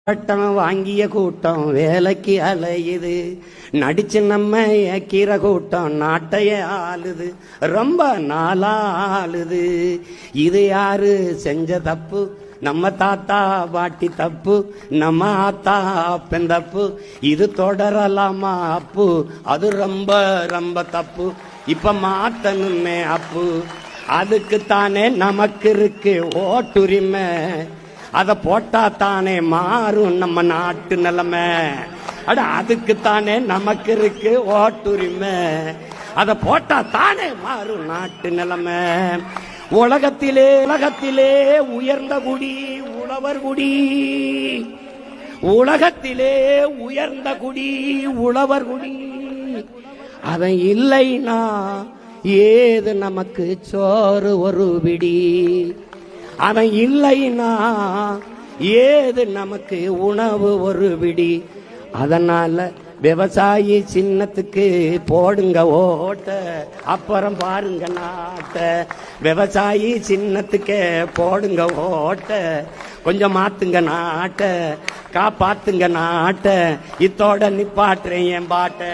பட்டம் வாங்கிய கூட்டம் வேலைக்கு அலையுது, நடிச்சு நம்ம ஏக்கிற கூட்டம் நாட்டைய ஆளுது, ரொம்ப நாளா ஆளுது. இது யாரு செஞ்ச தப்பு? நம்ம தாத்தா பாட்டி தப்பு, நம்ம ஆத்தா அப்பன் தப்பு. இது தொடரலாமா அப்பு? அது ரொம்ப ரொம்ப தப்பு. இப்ப மாத்தணுமே அப்பு. அதுக்குத்தானே நமக்கு இருக்கு ஓட்டுரிமை. அத போட்டா தானே மாறும் நம்ம நாட்டு நிலைமை. அட அதுக்குத்தானே நமக்கு இருக்கு ஓட்டுரிமை. அத போட்டா தானே மாறும் நாட்டு நிலைமை. உலகத்திலே உயர்ந்த குடி உழவர் குடி. உலகத்திலே உயர்ந்த குடி உழவர் குடி. அவன் இல்லைனா ஏது நமக்கு சோறு ஒரு பிடி. அவன் இல்லைனா ஏது நமக்கு உணவு ஒரு பிடி. அதனால விவசாயி சின்னத்துக்கு போடுங்க ஓட்ட, அப்புறம் பாருங்க நாட்ட. விவசாயி சின்னத்துக்கு போடுங்க ஓட்ட, கொஞ்சம் மாத்துங்க நாட்ட, காப்பாத்துங்க நாட்ட. இத்தோட நிப்பாட்டுறேன் என் பாட்ட.